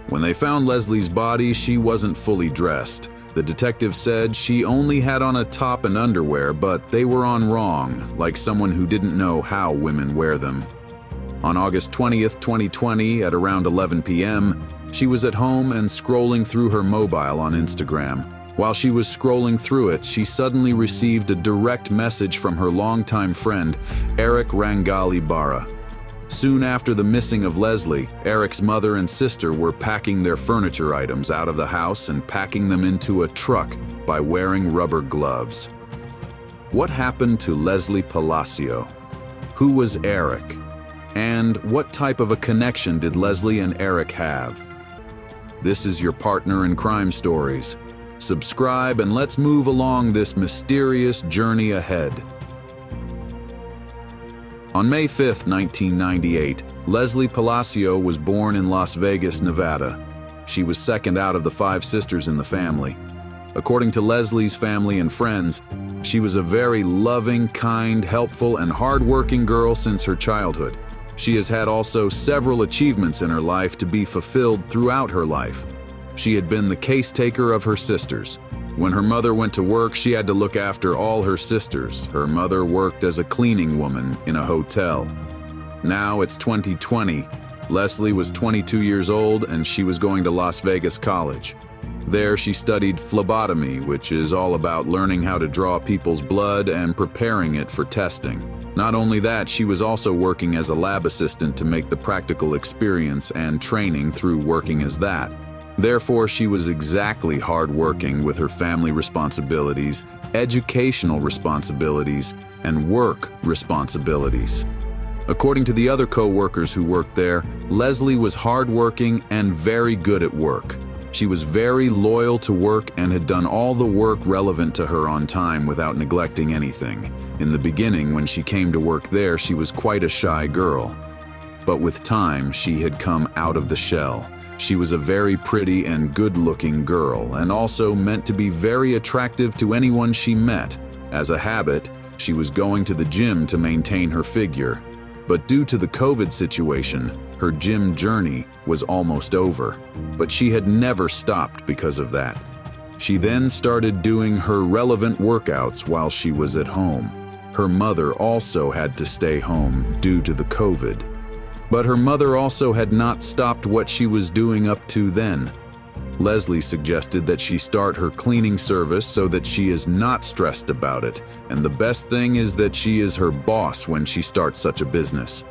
When they found Leslie's body, she wasn't fully dressed. The detective said she only had on a top and underwear, but they were on wrong, like someone who didn't know how women wear them. On August 20th, 2020, at around 11 p.m., she was at home and scrolling through her mobile on Instagram. While she was scrolling through it, she suddenly received a direct message from her longtime friend, Eric Rangali Barra. Soon after the missing of Leslie, Eric's mother and sister were packing their furniture items out of the house and packing them into a truck by wearing rubber gloves. What happened to Leslie Palacio? Who was Eric? And what type of a connection did Leslie and Eric have? This is your partner in crime stories. Subscribe and let's move along this mysterious journey ahead. On May 5, 1998, Leslie Palacio was born in Las Vegas, Nevada. She was second out of the 5 sisters in the family. According to Leslie's family and friends, she was a very loving, kind, helpful, and hard-working girl since her childhood. She has had also several achievements in her life to be fulfilled throughout her life. She had been the case taker of her sisters. When her mother went to work, she had to look after all her sisters. Her mother worked as a cleaning woman in a hotel. Now it's 2020. Leslie was 22 years old and she was going to Las Vegas College. There she studied phlebotomy, which is all about learning how to draw people's blood and preparing it for testing. Not only that, she was also working as a lab assistant to make the practical experience and training through working as that. Therefore, she was exactly hardworking with her family responsibilities, educational responsibilities, and work responsibilities. According to the other co-workers who worked there, Leslie was hardworking and very good at work. She was very loyal to work and had done all the work relevant to her on time without neglecting anything. In the beginning, when she came to work there, she was quite a shy girl. But with time, she had come out of the shell. She was a very pretty and good-looking girl, and also meant to be very attractive to anyone she met. As a habit, she was going to the gym to maintain her figure. But due to the COVID situation, her gym journey was almost over. But she had never stopped because of that. She then started doing her relevant workouts while she was at home. Her mother also had to stay home due to the COVID. But her mother also had not stopped what she was doing up to then. Leslie suggested that she start her cleaning service so that she is not stressed about it, and the best thing is that she is her boss when she starts such a business.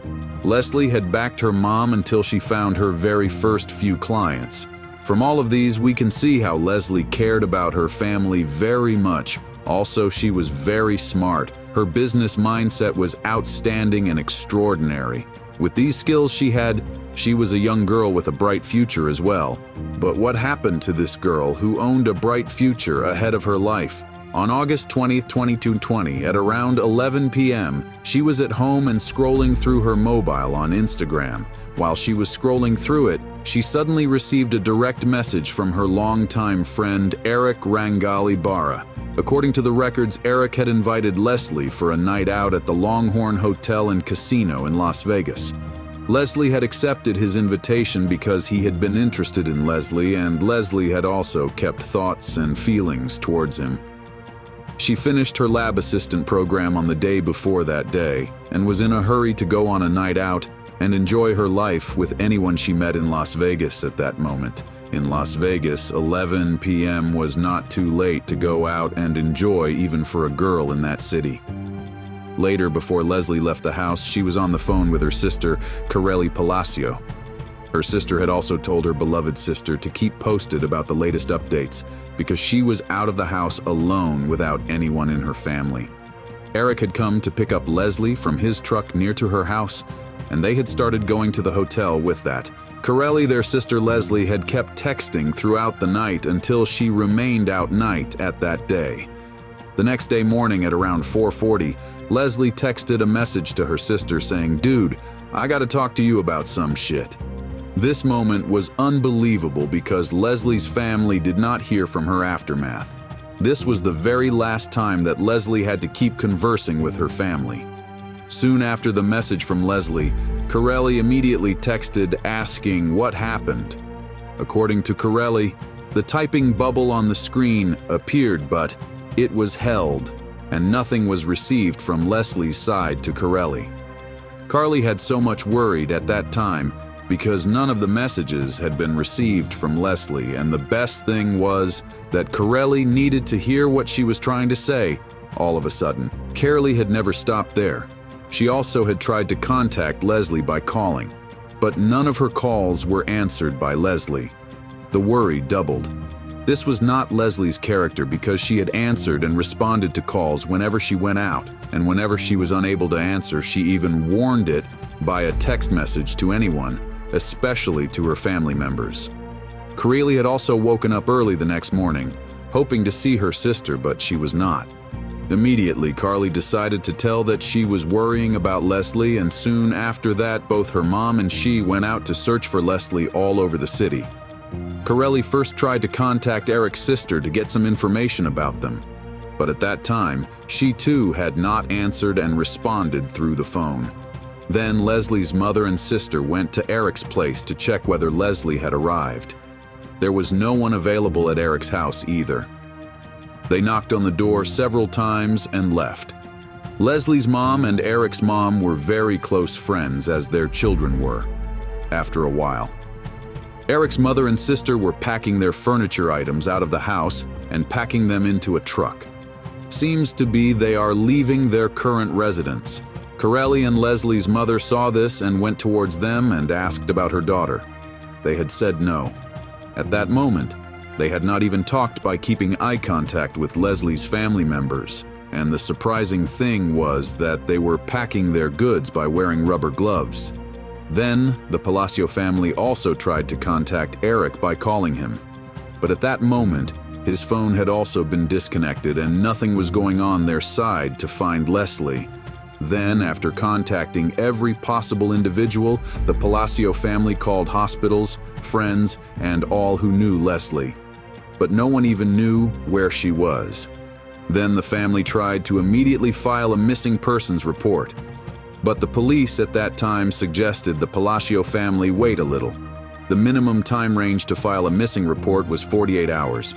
Leslie had backed her mom until she found her very first few clients. From all of these, we can see how Leslie cared about her family very much. Also, she was very smart. Her business mindset was outstanding and extraordinary. With these skills she was a young girl with a bright future as well. But what happened to this girl who owned a bright future ahead of her life? On August 20th, 2020, at around 11 p.m., she was at home and scrolling through her mobile on Instagram. While she was scrolling through it, she suddenly received a direct message from her longtime friend, Eric Rangali Barra. According to the records, Eric had invited Leslie for a night out at the Longhorn Hotel and Casino in Las Vegas. Leslie had accepted his invitation because he had been interested in Leslie, and Leslie had also kept thoughts and feelings towards him. She finished her lab assistant program on the day before that day, and was in a hurry to go on a night out and enjoy her life with anyone she met in Las Vegas at that moment. In Las Vegas, 11 p.m. was not too late to go out and enjoy even for a girl in that city. Later, before Leslie left the house, she was on the phone with her sister, Corelli Palacio. Her sister had also told her beloved sister to keep posted about the latest updates because she was out of the house alone without anyone in her family. Eric had come to pick up Leslie from his truck near to her house, and they had started going to the hotel with that. Corelli, their sister Leslie, had kept texting throughout the night until she remained out night at that day. The next day morning at around 4:40, Leslie texted a message to her sister saying, "Dude, I gotta talk to you about some shit." This moment was unbelievable because Leslie's family did not hear from her aftermath. This was the very last time that Leslie had to keep conversing with her family. Soon after the message from Leslie, Corelli immediately texted asking what happened. According to Corelli, the typing bubble on the screen appeared, but it was held, and nothing was received from Leslie's side to Corelli. Carly had so much worried at that time because none of the messages had been received from Leslie, and the best thing was that Corelli needed to hear what she was trying to say. All of a sudden, Carly had never stopped there. She also had tried to contact Leslie by calling, but none of her calls were answered by Leslie. The worry doubled. This was not Leslie's character because she had answered and responded to calls whenever she went out, and whenever she was unable to answer, she even warned it by a text message to anyone, especially to her family members. Corelli had also woken up early the next morning, hoping to see her sister, but she was not. Immediately, Carly decided to tell that she was worrying about Leslie, and soon after that, both her mom and she went out to search for Leslie all over the city. Corelli first tried to contact Eric's sister to get some information about them, but at that time, she too had not answered and responded through the phone. Then Leslie's mother and sister went to Eric's place to check whether Leslie had arrived. There was no one available at Eric's house either. They knocked on the door several times and left. Leslie's mom and Eric's mom were very close friends, as their children were. After a while, Eric's mother and sister were packing their furniture items out of the house and packing them into a truck. Seems to be they are leaving their current residence. Corelli and Leslie's mother saw this and went towards them and asked about her daughter. They had said no. At that moment, they had not even talked by keeping eye contact with Leslie's family members, and the surprising thing was that they were packing their goods by wearing rubber gloves. Then, the Palacio family also tried to contact Eric by calling him. But at that moment, his phone had also been disconnected and nothing was going on their side to find Leslie. Then, after contacting every possible individual, the Palacio family called hospitals, friends, and all who knew Leslie. But no one even knew where she was. Then the family tried to immediately file a missing persons report. But the police at that time suggested the Palacio family wait a little. The minimum time range to file a missing report was 48 hours.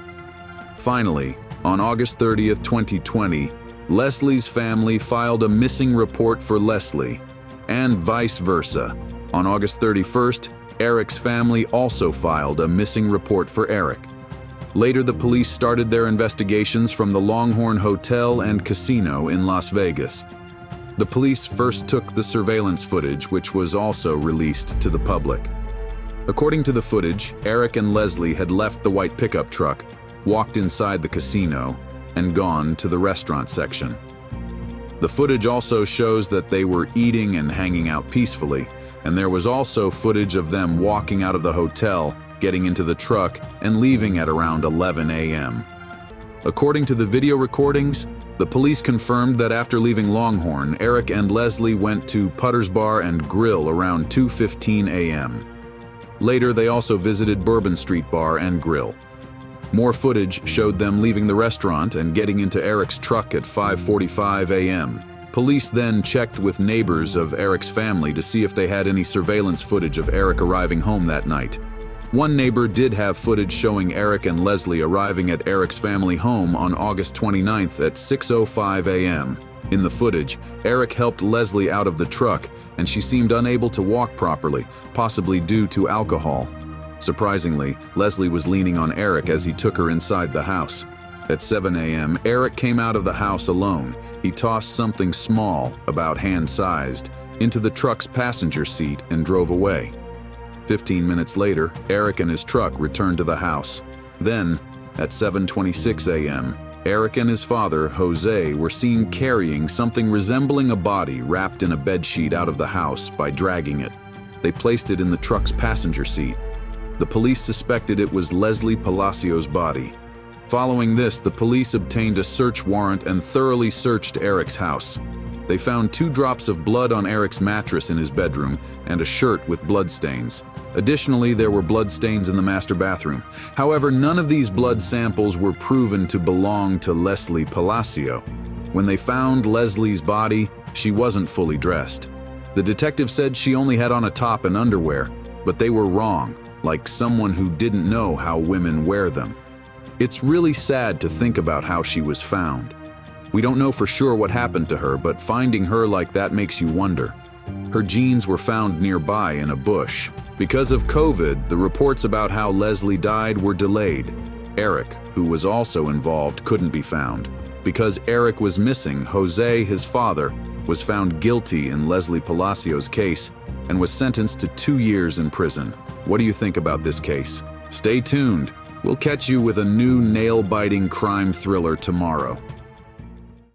Finally, on August 30th, 2020, Leslie's family filed a missing report for Leslie, and vice versa. On August 31st, Eric's family also filed a missing report for Eric. Later, the police started their investigations from the Longhorn Hotel and Casino in Las Vegas. The police first took the surveillance footage, which was also released to the public. According to the footage, Eric and Leslie had left the white pickup truck, walked inside the casino, and gone to the restaurant section. The footage also shows that they were eating and hanging out peacefully, and there was also footage of them walking out of the hotel, getting into the truck, and leaving at around 11 a.m. According to the video recordings, the police confirmed that after leaving Longhorn, Eric and Leslie went to Putter's Bar and Grill around 2:15 a.m. Later, they also visited Bourbon Street Bar and Grill. More footage showed them leaving the restaurant and getting into Eric's truck at 5:45 a.m. Police then checked with neighbors of Eric's family to see if they had any surveillance footage of Eric arriving home that night. One neighbor did have footage showing Eric and Leslie arriving at Eric's family home on August 29th at 6:05 a.m. In the footage, Eric helped Leslie out of the truck, and she seemed unable to walk properly, possibly due to alcohol. Surprisingly, Leslie was leaning on Eric as he took her inside the house. At 7 a.m., Eric came out of the house alone. He tossed something small, about hand-sized, into the truck's passenger seat and drove away. 15 minutes later, Eric and his truck returned to the house. Then, at 7:26 a.m., Eric and his father, Jose, were seen carrying something resembling a body wrapped in a bedsheet out of the house by dragging it. They placed it in the truck's passenger seat. The police suspected it was Leslie Palacio's body. Following this, the police obtained a search warrant and thoroughly searched Eric's house. They found 2 drops of blood on Eric's mattress in his bedroom and a shirt with bloodstains. Additionally, there were bloodstains in the master bathroom. However, none of these blood samples were proven to belong to Leslie Palacio. When they found Leslie's body, she wasn't fully dressed. The detective said she only had on a top and underwear, but they were wrong. like someone who didn't know how women wear them. It's really sad to think about how she was found. We don't know for sure what happened to her, but finding her like that makes you wonder. Her jeans were found nearby in a bush. Because of COVID, the reports about how Leslie died were delayed. Eric, who was also involved, couldn't be found. Because Eric was missing, Jose, his father, was found guilty in Leslie Palacio's case and was sentenced to 2 years in prison. What do you think about this case? Stay tuned. We'll catch you with a new nail-biting crime thriller tomorrow.